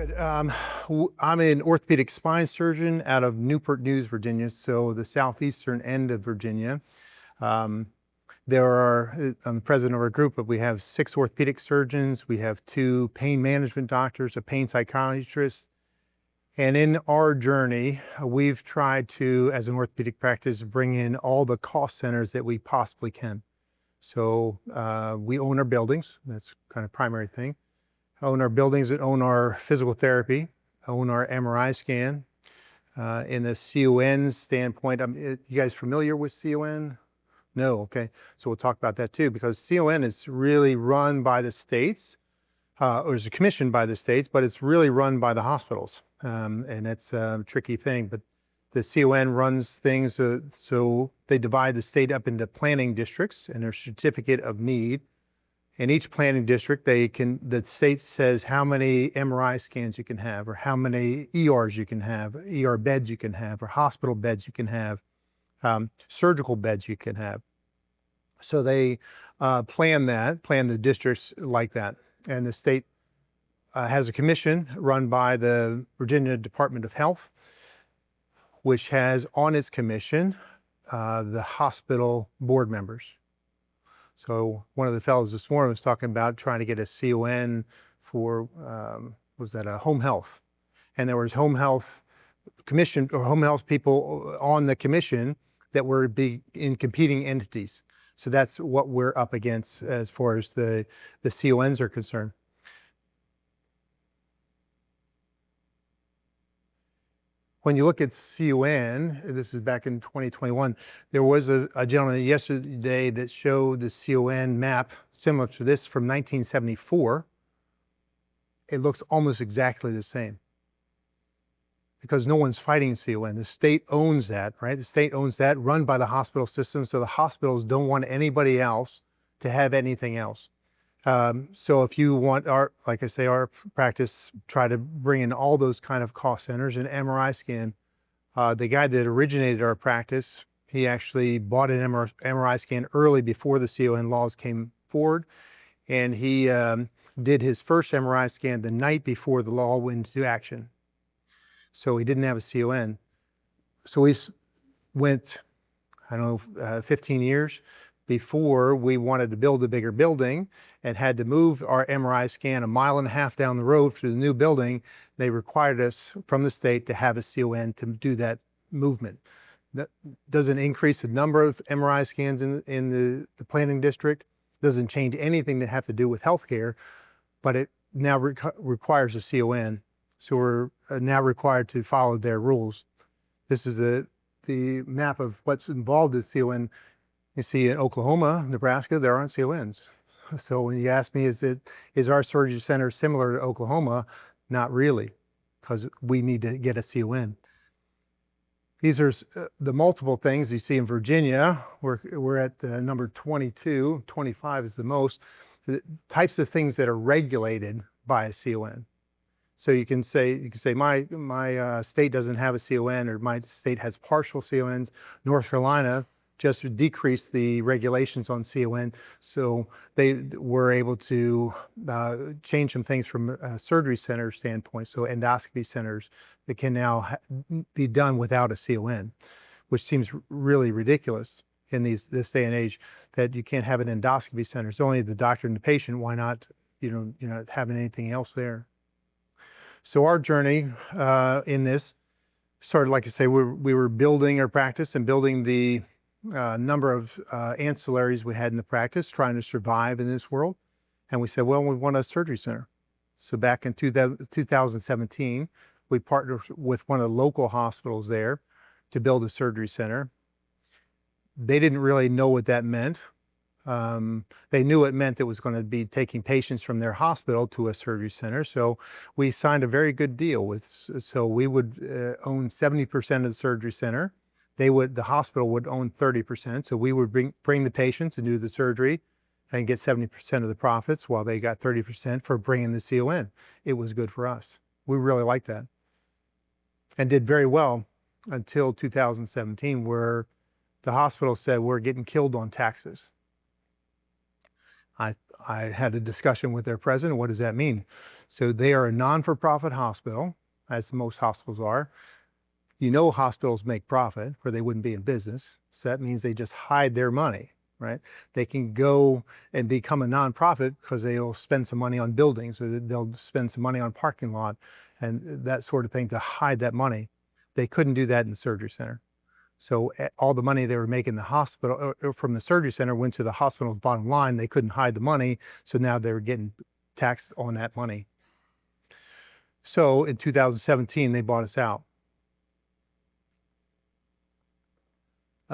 Good. I'm an orthopedic spine surgeon out of Newport News, Virginia, so the southeastern end of Virginia. I'm the president of our group, but we have 6 orthopedic surgeons. We have 2 pain management doctors, a pain psychiatrist. And in our journey, we've tried to, as an orthopedic practice, bring in all the cost centers that we possibly can. So we own our buildings. That's kind of primary thing. Own our buildings that own our physical therapy, own our MRI scan. In the CON standpoint, you guys familiar with CON? No, okay. So we'll talk about that too, because CON is really run by the states, or is commissioned by the states, but it's really run by the hospitals. And it's a tricky thing, but the CON runs things, so they divide the state up into planning districts and their certificate of need. In each planning district, the state says how many MRI scans you can have, or how many ERs you can have, ER beds you can have, or hospital beds you can have, surgical beds you can have. So they plan the districts like that. And the state has a commission run by the Virginia Department of Health, which has on its commission the hospital board members. So one of the fellows this morning was talking about trying to get a CON for, home health. And there was home health commission or home health people on the commission that were in competing entities. So that's what we're up against as far as the CONs are concerned. When you look at CON, this is back in 2021, there was a gentleman yesterday that showed the CON map similar to this from 1974. It looks almost exactly the same because no one's fighting CON. The state owns that, right? The state owns that, run by the hospital system, so the hospitals don't want anybody else to have anything else. So if you want our practice, try to bring in all those kind of cost centers. And MRI scan, the guy that originated our practice, he actually bought an MRI scan early before the CON laws came forward. And he did his first MRI scan the night before the law went into action. So he didn't have a CON. So we went, 15 years before we wanted to build a bigger building and had to move our MRI scan 1.5 miles down the road to the new building. They required us from the state to have a CON to do that movement. That doesn't increase the number of MRI scans in the planning district, doesn't change anything that have to do with healthcare, but it now requires a CON. So we're now required to follow their rules. This is the map of what's involved in CON. You see in Oklahoma, Nebraska, there aren't CONs. So when you ask me, is our surgery center similar to Oklahoma? Not really, because we need to get a CON. These are the multiple things you see in Virginia. We're at number 22, 25 is the most. The types of things that are regulated by a CON. So you can say my state doesn't have a CON, or my state has partial CONs. North Carolina just decreased the regulations on CON, so they were able to change some things from a surgery center standpoint. So endoscopy centers that can now be done without a CON, which seems really ridiculous in this day and age that you can't have an endoscopy center. It's only the doctor and the patient. Why not, not having anything else there? So our journey in this started, like I say, we were building our practice and building the number of ancillaries we had in the practice, trying to survive in this world. And we said, well, we want a surgery center. So back in 2017, we partnered with one of the local hospitals there to build a surgery center. They didn't really know what that meant. They knew it meant it was going to be taking patients from their hospital to a surgery center. So we signed a very good deal so we would own 70% of the surgery center. The hospital would own 30%. So we would bring the patients and do the surgery and get 70% of the profits while they got 30% for bringing the CON. It was good for us. We really liked that and did very well until 2017, where the hospital said, we're getting killed on taxes. I had a discussion with their president. What does that mean? So they are a non-for-profit hospital, as most hospitals are. You know, hospitals make profit or they wouldn't be in business. So that means they just hide their money, right? They can go and become a nonprofit because they'll spend some money on buildings, or they'll spend some money on parking lot and that sort of thing to hide that money. They couldn't do that in the surgery center. So all the money they were making in the hospital or from the surgery center went to the hospital's bottom line. They couldn't hide the money. So now they were getting taxed on that money. So in 2017, they bought us out.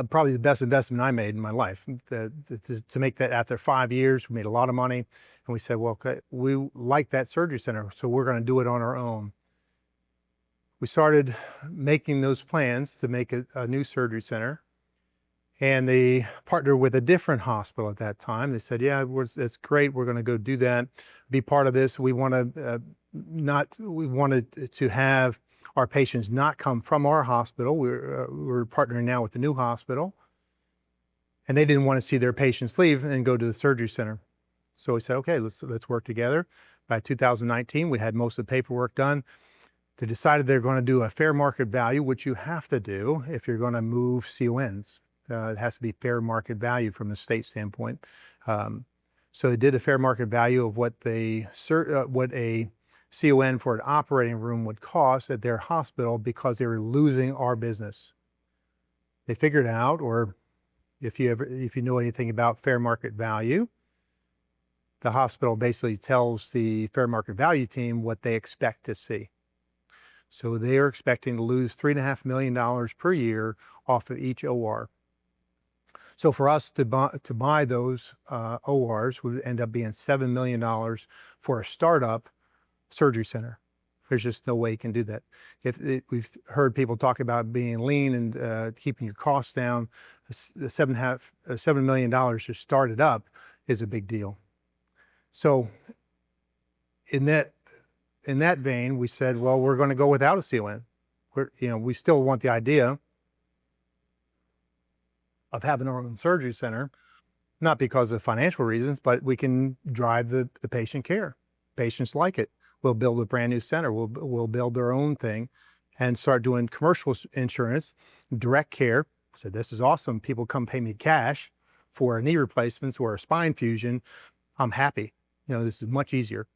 Probably the best investment I made in my life. To make that after 5 years, we made a lot of money. And we said, well, okay, we like that surgery center, so we're going to do it on our own. We started making those plans to make a new surgery center. And they partnered with a different hospital at that time. They said, yeah, that's great. We're going to go do that, be part of this. We wanted to have our patients not come from our hospital. We're partnering now with the new hospital. And they didn't want to see their patients leave and go to the surgery center. So we said, okay, let's work together. By 2019, we had most of the paperwork done. They decided they're going to do a fair market value, which you have to do if you're going to move CONs. It has to be fair market value from the state standpoint. So they did a fair market value of what a CON for an operating room would cost at their hospital because they were losing our business. They figured out, or if you know anything about fair market value, the hospital basically tells the fair market value team what they expect to see. So they are expecting to lose $3.5 million per year off of each OR. So for us to buy those ORs would end up being $7 million for a startup surgery center. There's just no way you can do that. We've heard people talk about being lean and keeping your costs down. The $7 million to start it up is a big deal. So in that vein, we said, well, we're going to go without a CON. We still want the idea of having our own surgery center, not because of financial reasons, but we can drive the patient care. Patients like it. We'll build a brand new center. We'll build our own thing and start doing commercial insurance, direct care. So this is awesome. People come pay me cash for a knee replacements or a spine fusion. I'm happy. This is much easier.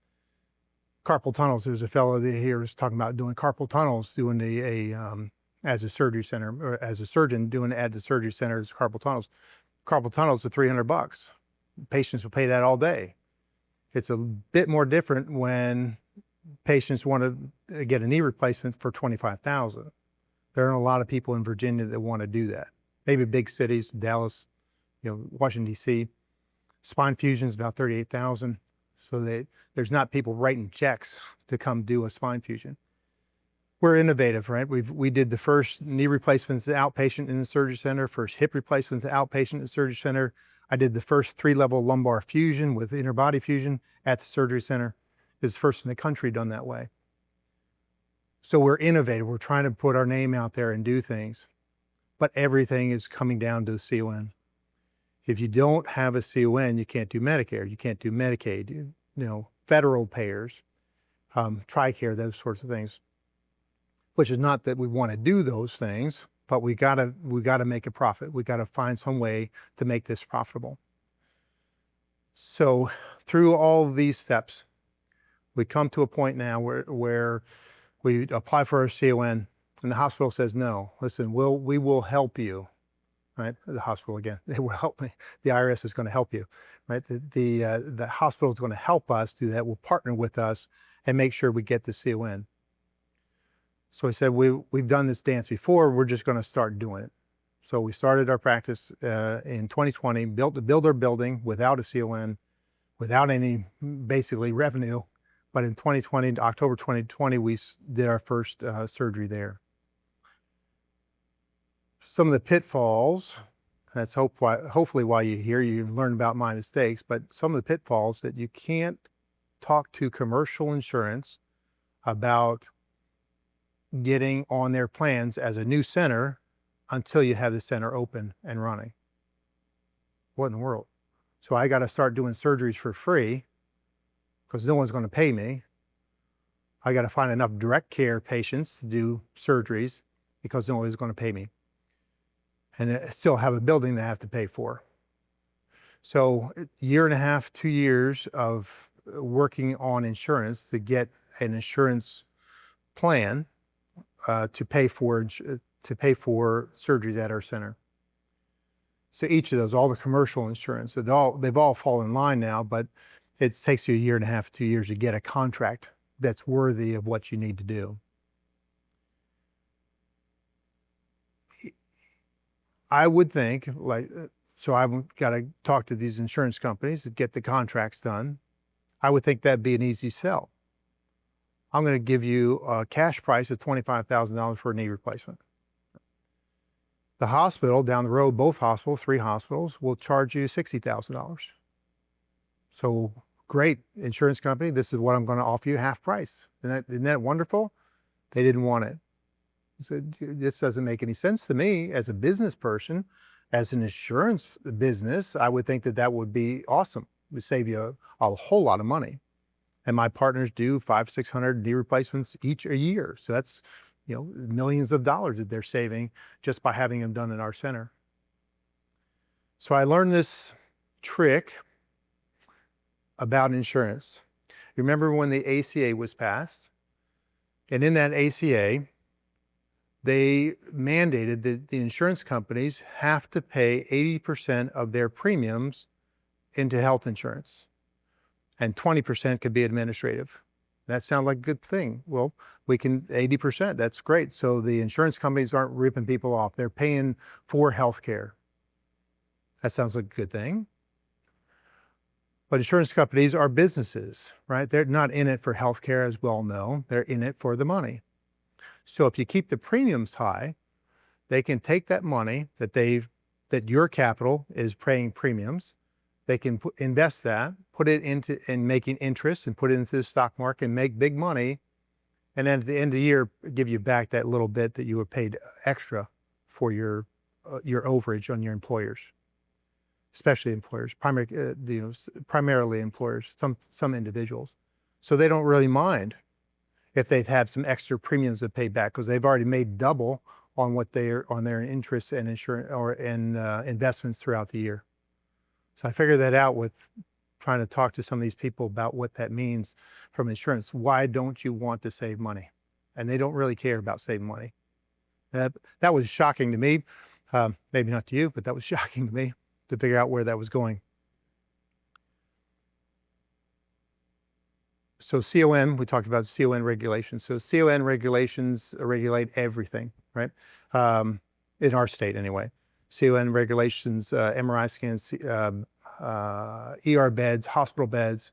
Carpal tunnels. There's a fellow here who's talking about doing carpal tunnels, doing as a surgery center, or as a surgeon doing it at the surgery center as carpal tunnels. Carpal tunnels are $300. Patients will pay that all day. It's a bit more different when patients want to get a knee replacement for $25,000. There aren't a lot of people in Virginia that want to do that. Maybe big cities, Dallas, Washington, D.C. Spine fusion is about $38,000. So there's not people writing checks to come do a spine fusion. We're innovative, right? We did the first knee replacements outpatient in the surgery center, first hip replacements outpatient in the surgery center. I did the first 3-level lumbar fusion with interbody fusion at the surgery center. It's first in the country done that way. So we're innovative. We're trying to put our name out there and do things, but everything is coming down to the CON. If you don't have a CON, you can't do Medicare. You can't do Medicaid, federal payers, TRICARE, those sorts of things. Which is not that we want to do those things, but we gotta make a profit. We gotta find some way to make this profitable. So through all of these steps, we come to a point now where we apply for our CON and the hospital says, no, listen, we will help you, right? The hospital, again, they will help me. The IRS is going to help you, right? The hospital is going to help us do that. Will partner with us and make sure we get the CON. So I said, we've done this dance before, we're just going to start doing it. So we started our practice in 2020, built our building without a CON, without any basically revenue. But in 2020, October 2020, we did our first surgery there. Some of the pitfalls, that's hopefully why you're here, you learn about my mistakes, but some of the pitfalls that you can't talk to commercial insurance about getting on their plans as a new center until you have the center open and running. What in the world? So I got to start doing surgeries for free because no one's going to pay me. I got to find enough direct care patients to do surgeries because no one's going to pay me. And I still have a building that I have to pay for. So a year and a half, 2 years of working on insurance to get an insurance plan to pay for surgeries at our center. So each of those, all the commercial insurance, they've all fallen in line now, but it takes you a year and a half, 2 years to get a contract that's worthy of what you need to do. I would think, so I've got to talk to these insurance companies to get the contracts done. I would think that'd be an easy sell. I'm going to give you a cash price of $25,000 for a knee replacement. The hospital down the road, both hospitals, 3 hospitals, will charge you $60,000. So great, insurance company, this is what I'm going to offer you, half price. Isn't that wonderful? They didn't want it. So this doesn't make any sense to me as a business person. As an insurance business, I would think that would be awesome. It would save you a whole lot of money. And my partners do 500-600 knee replacements each a year. So that's, millions of dollars that they're saving just by having them done in our center. So I learned this trick about insurance. Remember when the ACA was passed? And in that ACA, they mandated that the insurance companies have to pay 80% of their premiums into health insurance, and 20% could be administrative. That sounds like a good thing. Well, we can 80%, that's great. So the insurance companies aren't ripping people off. They're paying for health care. That sounds like a good thing. But insurance companies are businesses, right? They're not in it for health care, as we all know. They're in it for the money. So if you keep the premiums high, they can take that money that your capital is paying premiums. They can invest that, put it into making interest and put it into the stock market and make big money. And then at the end of the year, give you back that little bit that you were paid extra for your overage on your employers, especially employers, primarily employers, some individuals. So they don't really mind if they've had some extra premiums to pay back because they've already made double on what on their interest and insurance investments throughout the year. So I figured that out with trying to talk to some of these people about what that means from insurance. Why don't you want to save money? And they don't really care about saving money. That was shocking to me. Maybe not to you, but that was shocking to me to figure out where that was going. So CON, we talked about CON regulations. So CON regulations regulate everything, right? In our state anyway. CON regulations, MRI scans, ER beds, hospital beds.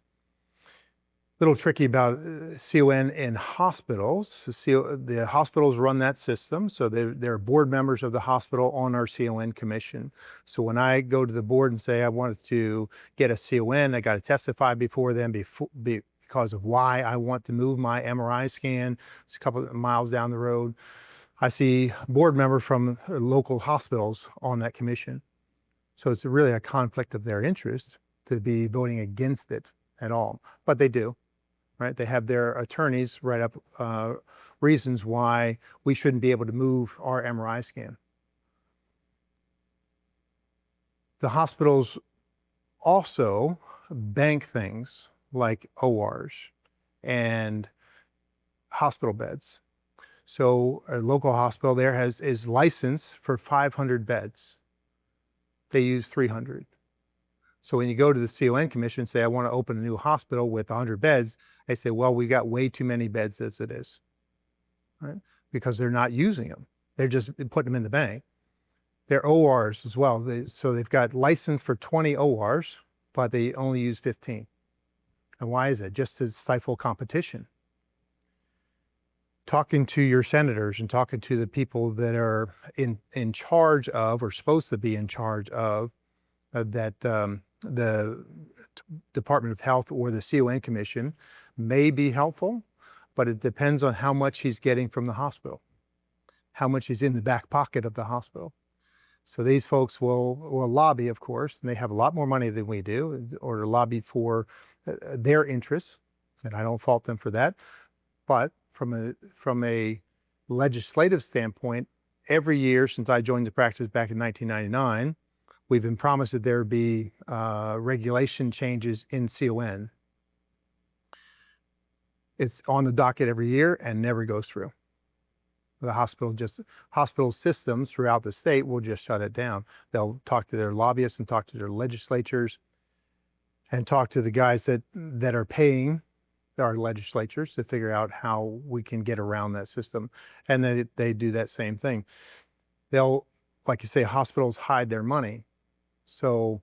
A little tricky about CON in hospitals. The hospitals run that system, so they're board members of the hospital on our CON commission. So when I go to the board and say I wanted to get a CON, I got to testify before them because of why I want to move my MRI scan. It's a couple of miles down the road. I see board members from local hospitals on that commission. So it's really a conflict of their interest to be voting against it at all, but they do, right? They have their attorneys write up reasons why we shouldn't be able to move our MRI scan. The hospitals also bank things like ORs and hospital beds. So a local hospital there is licensed for 500 beds. They use 300. So when you go to the CON commission and say, I want to open a new hospital with 100 beds, they say, well, we got way too many beds as it is, right? Because they're not using them. They're just putting them in the bank. They're ORs as well. So they've got license for 20 ORs, but they only use 15. And why is that? Just to stifle competition. Talking to your senators and talking to the people that are in charge of or supposed to be in charge of the Department of Health or the CON Commission may be helpful, but it depends on how much he's getting from the hospital, how much he's in the back pocket of the hospital. So these folks will lobby, of course, and they have a lot more money than we do, or to lobby for their interests, and I don't fault them for that. But from a legislative standpoint, every year since I joined the practice back in 1999, we've been promised that there would be regulation changes in CON. It's on the docket every year and never goes through. The hospital systems throughout the state will just shut it down. They'll talk to their lobbyists and talk to their legislatures and talk to the guys that are paying our legislatures to figure out how we can get around that system. And they do that same thing. They'll, like you say, hospitals hide their money. So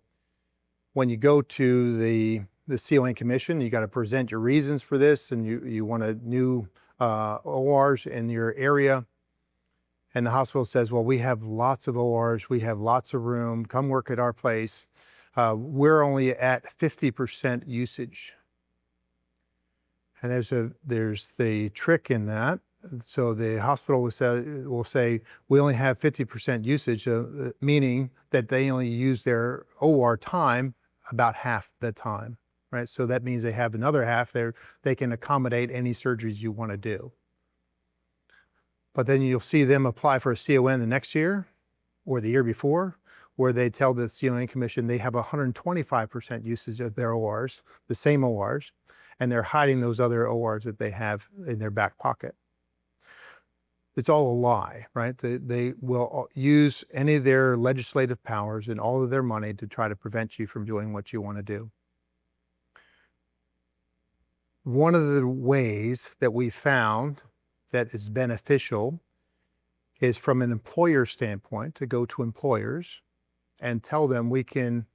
when you go to the CON commission, you got to present your reasons for this, and you want a new ORs in your area. And the hospital says, well, we have lots of ORs, we have lots of room, come work at our place. We're only at 50% usage. And there's the trick in that. So the hospital will say we only have 50% usage, meaning that they only use their OR time about half the time, right? So that means they have another half there. They can accommodate any surgeries you want to do. But then you'll see them apply for a CON the next year or the year before, where they tell the CON commission they have 125% usage of their ORs, the same ORs, and they're hiding those other ORs that they have in their back pocket. It's all a lie, right? They will use any of their legislative powers and all of their money to try to prevent you from doing what you want to do. One of the ways that we found that is beneficial is from an employer standpoint to go to employers and tell them we can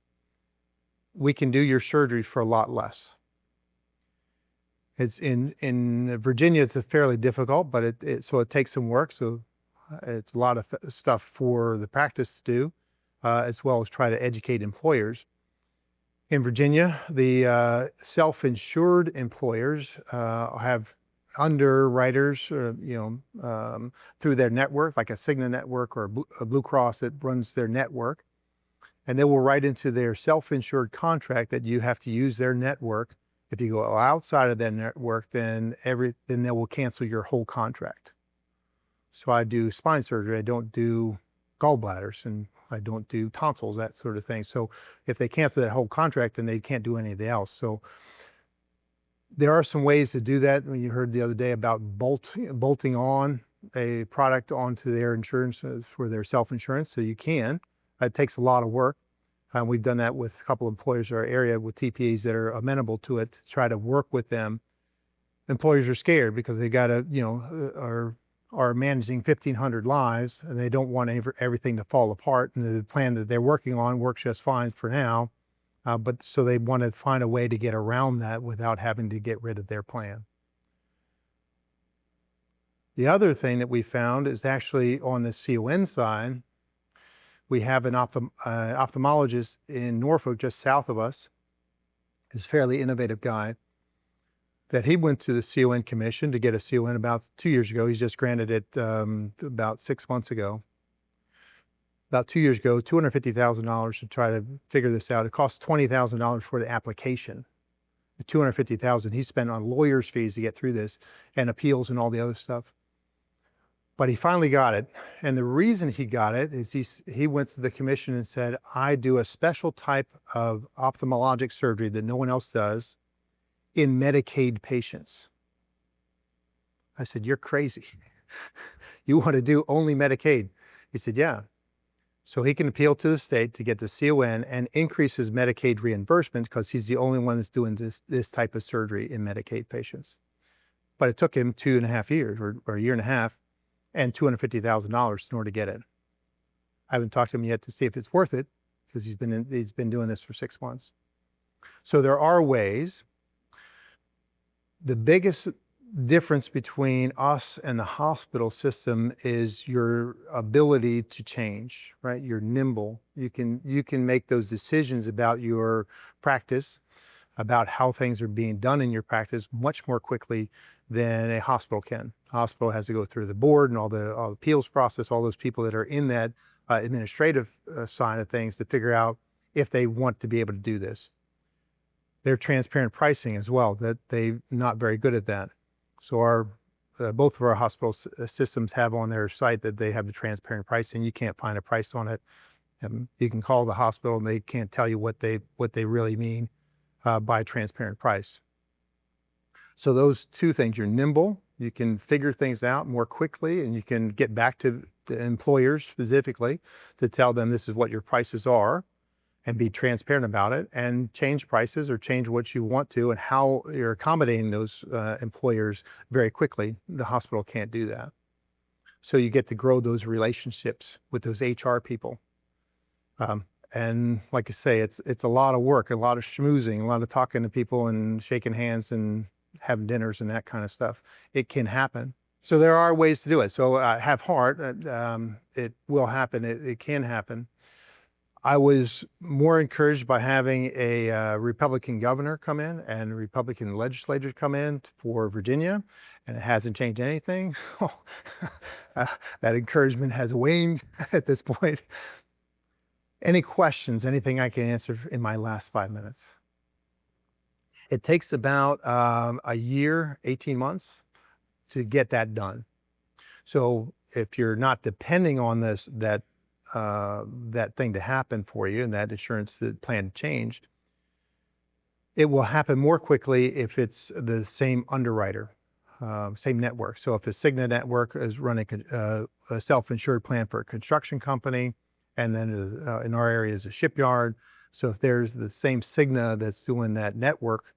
do your surgery for a lot less. It's in Virginia, it's a fairly difficult, but so it takes some work. So it's a lot of stuff for the practice to do, as well as try to educate employers. In Virginia, the self-insured employers have underwriters, through their network, like a Cigna network or a Blue Cross that runs their network. And they will write into their self-insured contract that you have to use their network. If you go outside of that network, then they will cancel your whole contract. So I do spine surgery. I don't do gallbladders, and I don't do tonsils, that sort of thing. So if they cancel that whole contract, then they can't do anything else. So there are some ways to do that. You heard the other day about bolting on a product onto their insurance for their self-insurance. So you can. It takes a lot of work. We've done that with a couple of employers in our area with TPAs that are amenable to it, to try to work with them. Employers are scared because they got to, are managing 1,500 lives, and they don't want everything to fall apart. And the plan that they're working on works just fine for now. But so they want to find a way to get around that without having to get rid of their plan. The other thing that we found is actually on the CON side, we have an ophthalmologist in Norfolk, just south of us. He's a fairly innovative guy, that he went to the CON commission to get a CON about 2 years ago. He's just granted it about 6 months ago. About 2 years ago, $250,000 to try to figure this out. It costs $20,000 for the application. The $250,000 he spent on lawyers' fees to get through this, and appeals and all the other stuff. But he finally got it. And the reason he got it is he went to the commission and said, I do a special type of ophthalmologic surgery that no one else does in Medicaid patients. I said, you're crazy. You want to do only Medicaid? He said, yeah. So he can appeal to the state to get the CON and increase his Medicaid reimbursement because he's the only one that's doing this type of surgery in Medicaid patients. But it took him 2.5 years or a year and a half and $250,000 in order to get it. I haven't talked to him yet to see if it's worth it because he's been doing this for 6 months. So there are ways. The biggest difference between us and the hospital system is your ability to change, right? You're nimble. You can make those decisions about your practice, about how things are being done in your practice much more quickly than a hospital can. A hospital has to go through the board and all the appeals process, all those people that are in that administrative side of things to figure out if they want to be able to do this. They're transparent pricing as well, that they're not very good at that. So both of our hospital systems have on their site that they have the transparent pricing. You can't find a price on it. You can call the hospital and they can't tell you what they really mean by transparent price. So those two things, you're nimble, you can figure things out more quickly, and you can get back to the employers specifically to tell them this is what your prices are and be transparent about it, and change prices or change what you want to and how you're accommodating those employers very quickly. The hospital can't do that. So you get to grow those relationships with those HR people. And like I say, it's a lot of work, a lot of schmoozing, a lot of talking to people and shaking hands and having dinners and that kind of stuff. It can happen. So there are ways to do it. So have heart. It will happen. It can happen. I was more encouraged by having a Republican governor come in and Republican legislators come in for Virginia, and it hasn't changed anything. That encouragement has waned at this point. Any questions, anything I can answer in my last 5 minutes? It takes about a year, 18 months to get that done. So if you're not depending on that thing to happen for you and that insurance plan changed, it will happen more quickly if it's the same underwriter, same network. So if a Cigna network is running a self-insured plan for a construction company, and then in our area is a shipyard. So if there's the same Cigna that's doing that network,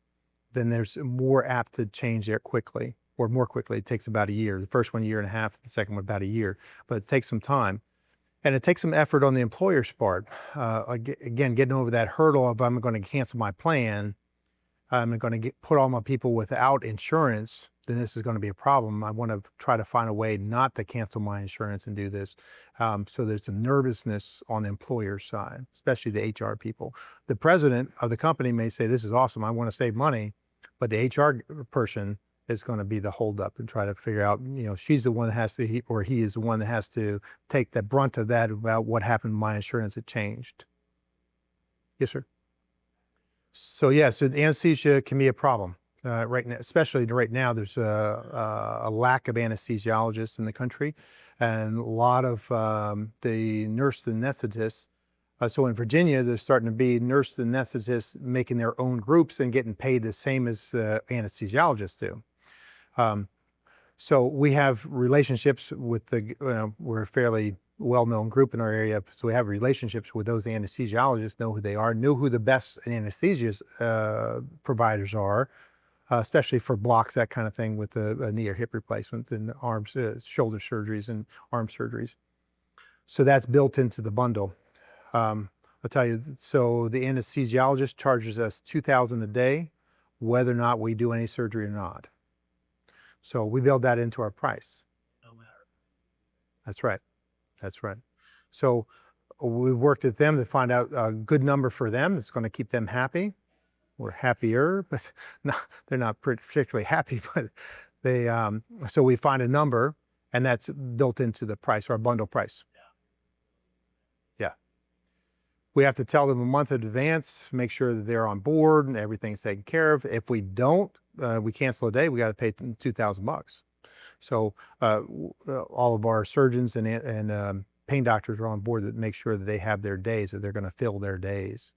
then there's more apt to change there quickly, or more quickly. It takes about a year. The first one, 1.5 years, the second one, about a year. But it takes some time. And it takes some effort on the employer's part. Again, getting over that hurdle of I'm going to cancel my plan, I'm going to put all my people without insurance, then this is going to be a problem. I want to try to find a way not to cancel my insurance and do this. So there's a nervousness on the employer's side, especially the HR people. The president of the company may say, this is awesome, I want to save money, but the HR person is going to be the holdup and try to figure out, she's the one that has to, he is the one that has to take the brunt of that about what happened to my insurance, it changed. Yes, sir. So so the anesthesia can be a problem. Right now, especially right now, there's a lack of anesthesiologists in the country, and a lot of the nurse anesthetists. So in Virginia, there's starting to be nurse anesthetists making their own groups and getting paid the same as anesthesiologists do. So we have relationships with we're a fairly well-known group in our area, so we have relationships with those anesthesiologists, know who they are, know who the best anesthesia providers are. Especially for blocks, that kind of thing, with a knee or hip replacement and arms, shoulder surgeries and arm surgeries. So that's built into the bundle. I'll tell you, so the anesthesiologist charges us $2,000 a day, whether or not we do any surgery or not. So we build that into our price. No matter. That's right. That's right. So we worked with them to find out a good number for them that's going to keep them happy. We're happier, but they're not particularly happy, but they, so we find a number, and that's built into the price, our bundle price. Yeah. We have to tell them a month in advance, make sure that they're on board and everything's taken care of. If we don't, we cancel a day, we got to pay $2,000. So all of our surgeons and pain doctors are on board that make sure that they have their days, that they're going to fill their days.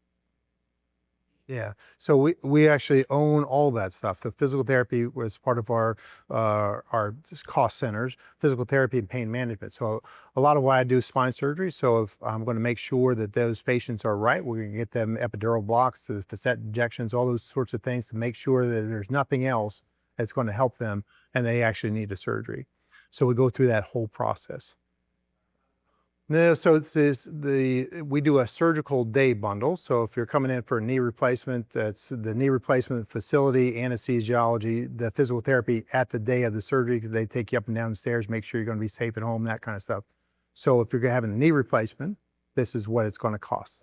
Yeah, so we actually own all that stuff. The physical therapy was part of our cost centers, physical therapy and pain management. So a lot of what I do is spine surgery. So if I'm going to make sure that those patients are right, we're going to get them epidural blocks, the facet injections, all those sorts of things to make sure that there's nothing else that's going to help them and they actually need a surgery. So we go through that whole process. No, so we do a surgical day bundle. So if you're coming in for a knee replacement, that's the knee replacement facility, anesthesiology, the physical therapy at the day of the surgery, because they take you up and down the stairs, make sure you're going to be safe at home, that kind of stuff. So if you're having a knee replacement, this is what it's going to cost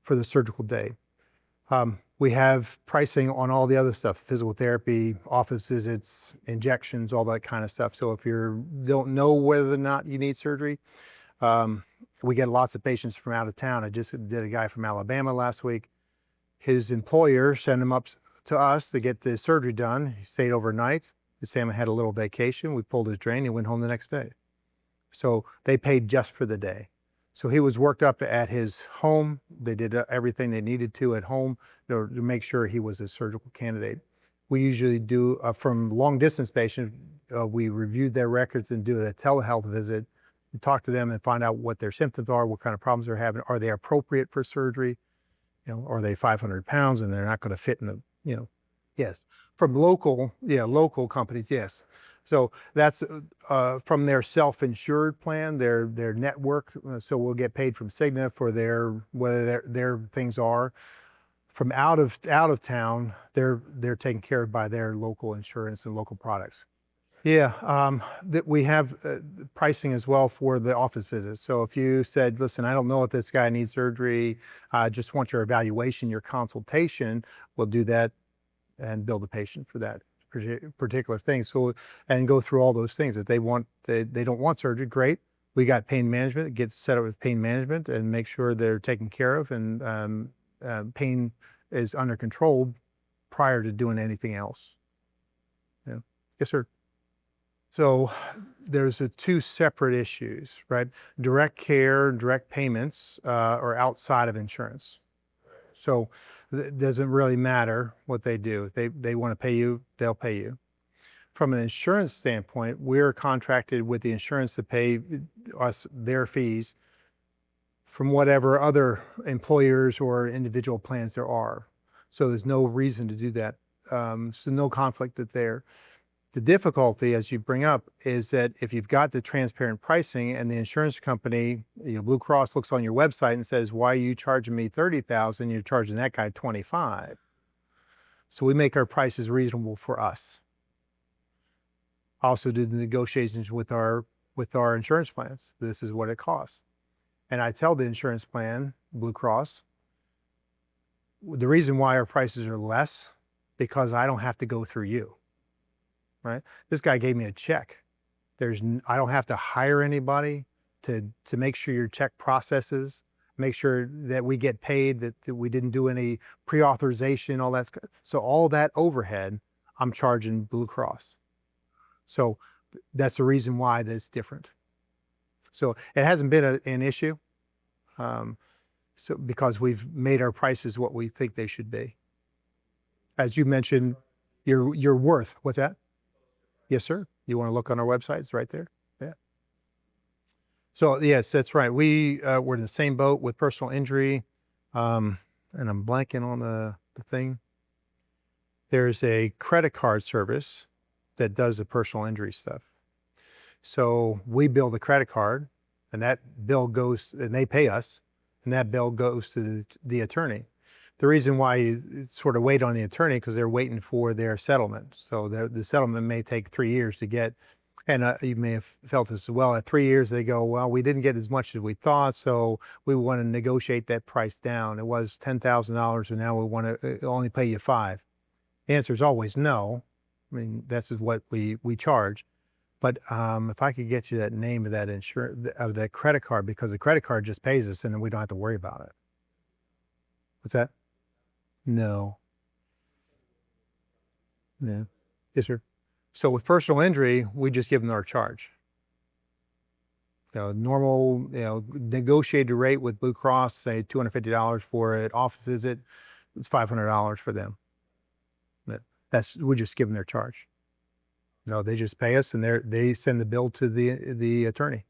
for the surgical day. We have pricing on all the other stuff, physical therapy, office visits, injections, all that kind of stuff. So if you don't know whether or not you need surgery, We get lots of patients from out of town. I just did a guy from Alabama last week. His employer sent him up to us to get the surgery done. He stayed overnight. His family had a little vacation. We pulled his drain. He went home the next day. So they paid just for the day. So he was worked up at his home. They did everything they needed to at home to make sure he was a surgical candidate. We usually do, from long distance patients, we review their records and do a telehealth visit. We talk to them and find out what their symptoms are, what kind of problems they're having. Are they appropriate for surgery? Are they 500 pounds and they're not going to fit in the, yes. From local companies, yes. So that's from their self-insured plan, their network. So we'll get paid from Cigna for whether their things are. From out of town, they're taken care of by their local insurance and local products. Yeah, that we have pricing as well for the office visits. So if you said, listen, I don't know if this guy needs surgery, I just want your evaluation, your consultation, we'll do that and bill the patient for that particular thing. So, and go through all those things. If they don't want surgery, great. We got pain management, get set up with pain management and make sure they're taken care of and pain is under control prior to doing anything else. Yeah. Yes, sir. So there's two separate issues, right? Direct care, direct payments are outside of insurance. So it doesn't really matter what they do. If they want to pay you, they'll pay you. From an insurance standpoint, we're contracted with the insurance to pay us their fees from whatever other employers or individual plans there are. So there's no reason to do that. So no conflict there. The difficulty, as you bring up, is that if you've got the transparent pricing and the insurance company, Blue Cross looks on your website and says, why are you charging me $30,000? You're charging that guy $25,000. So we make our prices reasonable for us. Also do the negotiations with our insurance plans. This is what it costs. And I tell the insurance plan, Blue Cross, the reason why our prices are less, because I don't have to go through you. Right? This guy gave me a check. I don't have to hire anybody to make sure your check processes, make sure that we get paid, that we didn't do any pre-authorization, all that. So all that overhead, I'm charging Blue Cross. So that's the reason why that's different. So it hasn't been an issue. So because we've made our prices what we think they should be. As you mentioned, your worth, what's that? Yes, sir. You want to look on our website? It's right there. Yeah. So yes, that's right. We're in the same boat with personal injury. And I'm blanking on the thing. There's a credit card service that does the personal injury stuff. So we bill the credit card and that bill goes, and they pay us, and that bill goes to the attorney. The reason why you sort of wait on the attorney because they're waiting for their settlement. So the settlement may take 3 years to get, and you may have felt this as well. At 3 years, they go, well, we didn't get as much as we thought, so we want to negotiate that price down. It was $10,000, and now we want to only pay you $5,000. The answer is always no. I mean, that's what we charge. But if I could get you that name of that that credit card, because the credit card just pays us, and then we don't have to worry about it. What's that? No. Yeah. Yes, sir. So with personal injury, we just give them our charge. Normal, negotiated rate with Blue Cross, say $250 for an office visit. It's $500 for them. We just give them their charge. They just pay us, and they send the bill to the attorney.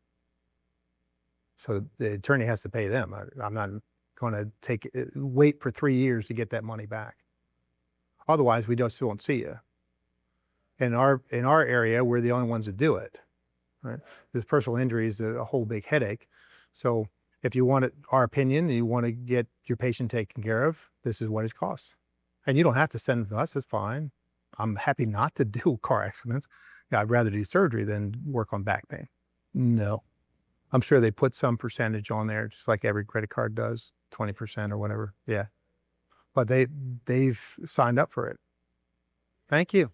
So the attorney has to pay them. I'm not going to wait for 3 years to get that money back. Otherwise, we just won't see you. In our area, we're the only ones that do it. Right? This personal injury is a whole big headache. So if you want our opinion and you want to get your patient taken care of, this is what it costs. And you don't have to send them to us. It's fine. I'm happy not to do car accidents. I'd rather do surgery than work on back pain. No. I'm sure they put some percentage on there, just like every credit card does, 20% or whatever. Yeah. But they've signed up for it. Thank you.